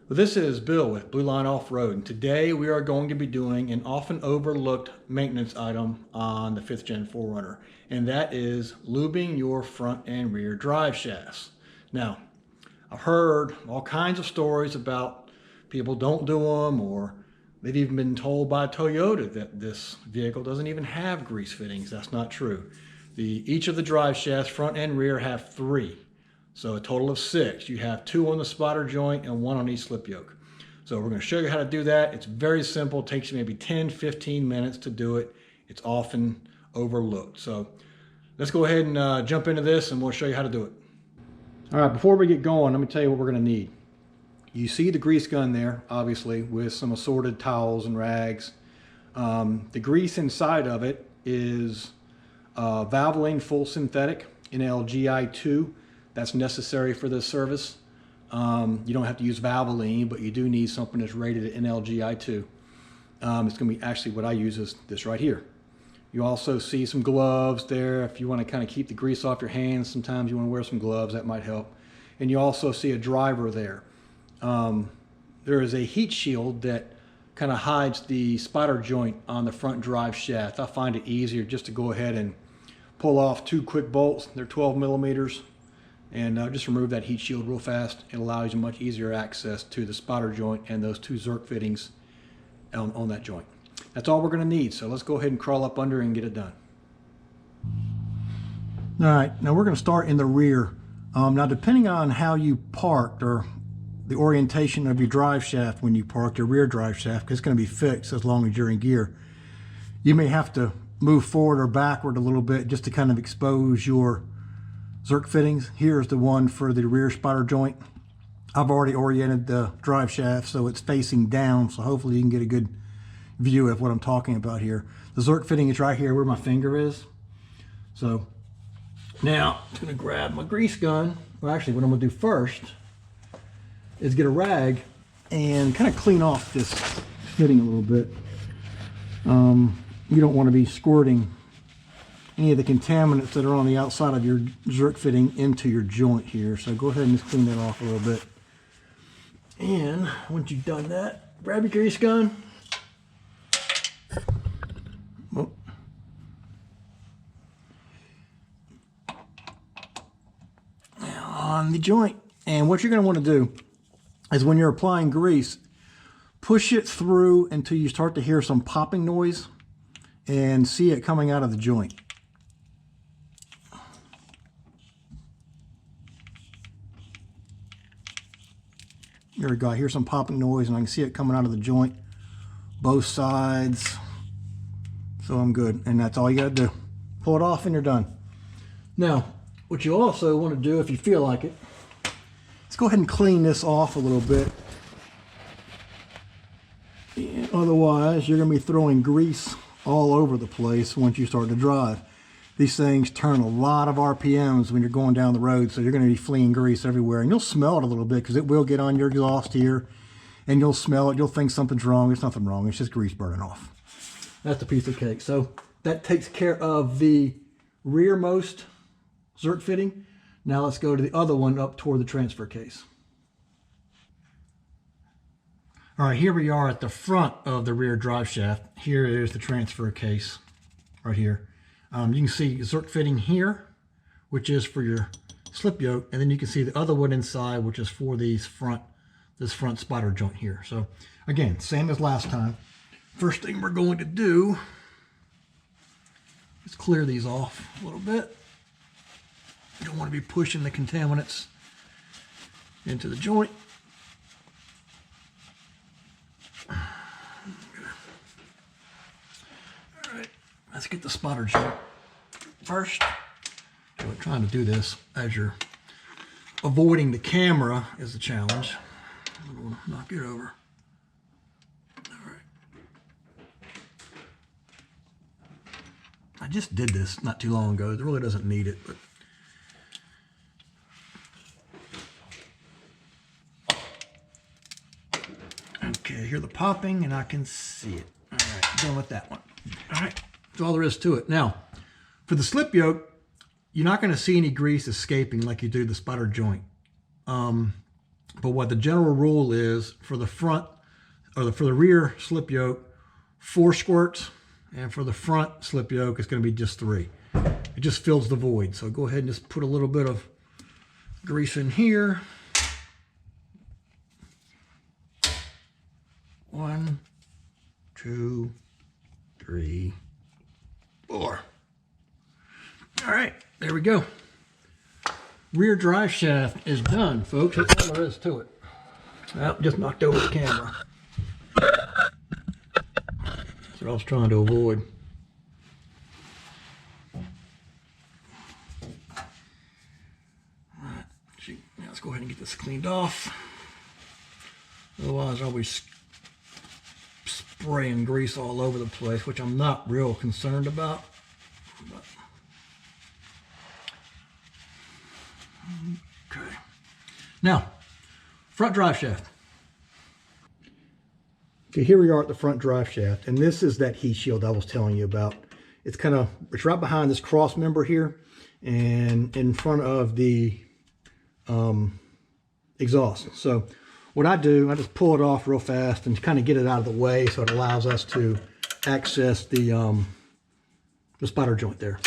Well, this is Bill with Blue Line Off-Road, and today we are going to be doing an often overlooked maintenance item on the 5th Gen 4Runner, and that is lubing your front and rear drive shafts. Now, I've heard all kinds of stories about people don't do them, or they've even been told by Toyota that this vehicle doesn't even have grease fittings. That's not true. Each of the drive shafts, front and rear, have 3. So a total of 6. You have 2 on the spotter joint and 1 on each slip yoke. So we're going to show you how to do that. It's very simple. It takes you maybe 10-15 minutes to do it. It's often overlooked. So let's go ahead and jump into this, and we'll show you how to do it. All right, before we get going, let me tell you what we're going to need. You see the grease gun there, obviously, with some assorted towels and rags. The grease inside of it is Valvoline Full Synthetic NLGI2. That's necessary for this service. You don't have to use Valvoline, but you do need something that's rated at NLGI2. It's going to be actually what I use is this right here. You also see some gloves there. If you want to kind of keep the grease off your hands, sometimes you want to wear some gloves. That might help. And you also see a driver there. There is a heat shield that kind of hides the spotter joint on the front drive shaft. I find it easier just to go ahead and pull off 2 quick bolts. They're 12 millimeters. And just remove that heat shield real fast. It allows you much easier access to the spotter joint and those 2 Zerk fittings on that joint. That's all we're going to need. So let's go ahead and crawl up under and get it done. All right, now we're going to start in the rear. Now depending on how you parked or the orientation of your drive shaft when you park your rear drive shaft, because it's going to be fixed as long as you're in gear, you may have to move forward or backward a little bit just to kind of expose your Zerk fittings. Here's the one for the rear spotter joint. I've already oriented the drive shaft so it's facing down, so hopefully you can get a good view of what I'm talking about here. The Zerk fitting is right here where my finger is. So now I'm going to grab my grease gun. Well, actually what I'm going to do first is get a rag and kind of clean off this fitting a little bit. You don't want to be squirting any of the contaminants that are on the outside of your Zerk fitting into your joint here. So go ahead and just clean that off a little bit. And once you've done that, grab your grease gun. Oh. On the joint. And what you're going to want to do is when you're applying grease, push it through until you start to hear some popping noise and see it coming out of the joint. There we go. I hear some popping noise and I can see it coming out of the joint, both sides. So I'm good. And that's all you got to do. Pull it off and you're done. Now, what you also want to do, if you feel like it, let's go ahead and clean this off a little bit. And otherwise, you're going to be throwing grease all over the place once you start to drive. These things turn a lot of RPMs when you're going down the road, so you're going to be fleeing grease everywhere. And you'll smell it a little bit because it will get on your exhaust here. And you'll smell it. You'll think something's wrong. There's nothing wrong. It's just grease burning off. That's the piece of cake. So that takes care of the rearmost Zerk fitting. Now let's go to the other one up toward the transfer case. All right, here we are at the front of the rear drive shaft. Here is the transfer case right here. You can see Zerk fitting here, which is for your slip yoke, and then you can see the other one inside, which is for this front spotter joint here. So again, same as last time. First thing we're going to do is clear these off a little bit. You don't want to be pushing the contaminants into the joint. All right, let's get the spotter joint first. So we're trying to do this as you're avoiding the camera is the challenge. I don't want to knock it over. All right. I just did this not too long ago. It really doesn't need it, but okay, I hear the popping and I can see it. All right, done with that one. All right, that's all there is to it. Now, for the slip yoke, you're not going to see any grease escaping like you do the spotter joint. But what the general rule is for the front, or for the rear slip yoke, 4 squirts, and for the front slip yoke, it's going to be just 3. It just fills the void. So go ahead and just put a little bit of grease in here. 1, 2, 3, 4. All right, there we go. Rear drive shaft is done, folks. That's all there is to it. Well, just knocked over the camera. That's what I was trying to avoid. All right, now let's go ahead and get this cleaned off. Otherwise, I'll be spraying grease all over the place, which I'm not real concerned about. But, okay. Now, front drive shaft. Okay, here we are at the front drive shaft, and this is that heat shield I was telling you about. It's right behind this cross member here, and in front of the exhaust. So what I do, I just pull it off real fast and kind of get it out of the way, so it allows us to access the spider joint there.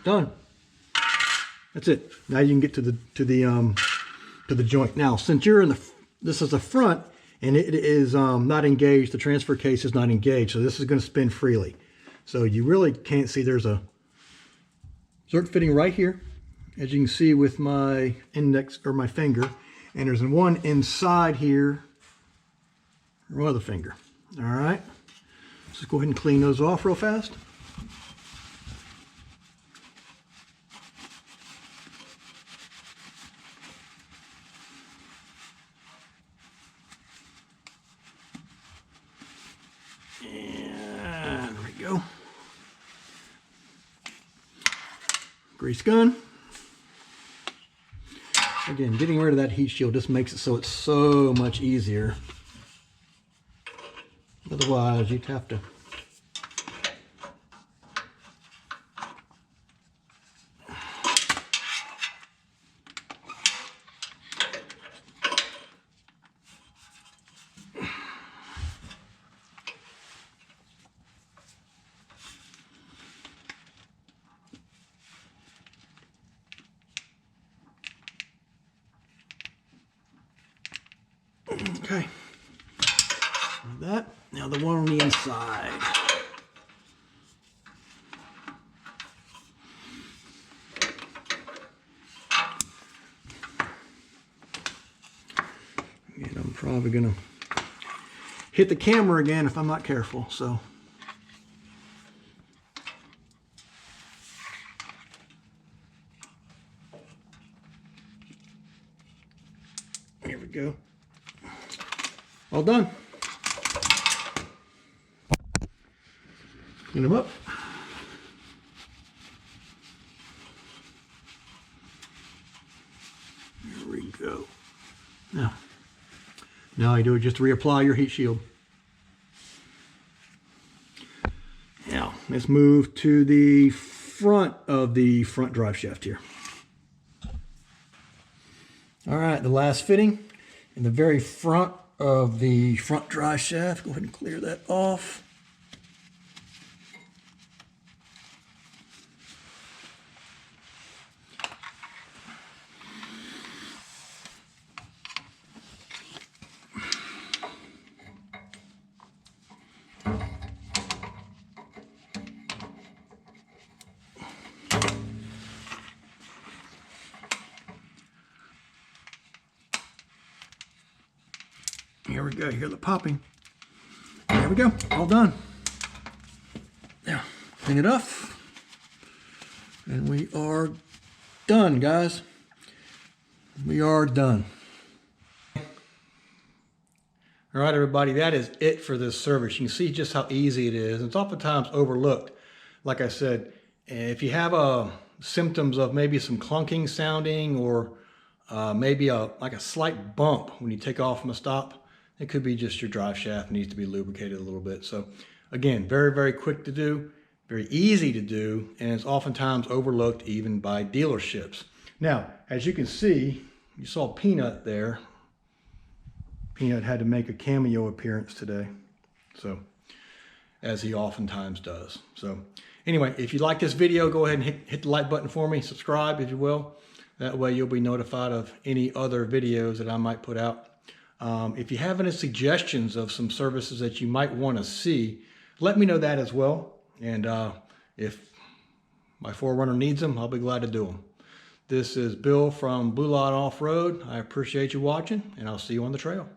Done. That's it. Now you can get to the joint. Now, since you're in this is the front and it is not engaged, the transfer case is not engaged, so this is going to spin freely. So you really can't see. There's a zerk fitting right here, as you can see with my index or my finger, and there's one inside here, or other finger. All right. Let's go ahead and clean those off real fast. And there we go. Grease gun. Again, getting rid of that heat shield just makes it so it's so much easier. Otherwise, you'd have to okay. Like that. Now the one on the inside. And I'm probably gonna hit the camera again if I'm not careful, so. Here we go. All done. Clean them up. Here we go. Now all you do is just reapply your heat shield. Now let's move to the front of the front drive shaft here. All right, the last fitting in the very front of the front drive shaft. Go ahead and clear that off. Here we go. You hear the popping. There we go. All done. Now, clean it off. And we are done, guys. We are done. All right, everybody. That is it for this service. You can see just how easy it is. It's oftentimes overlooked. Like I said, if you have symptoms of maybe some clunking sounding or maybe like a slight bump when you take off from a stop. It could be just your drive shaft needs to be lubricated a little bit. So again, very, very quick to do, very easy to do, and it's oftentimes overlooked even by dealerships. Now, as you can see, you saw Peanut there. Peanut had to make a cameo appearance today, so as he oftentimes does. So anyway, if you like this video, go ahead and hit the like button for me. Subscribe if you will. That way you'll be notified of any other videos that I might put out. If you have any suggestions of some services that you might want to see, let me know that as well. And if my 4Runner needs them, I'll be glad to do them. This is Bill from Blue Line Off-Road. I appreciate you watching, and I'll see you on the trail.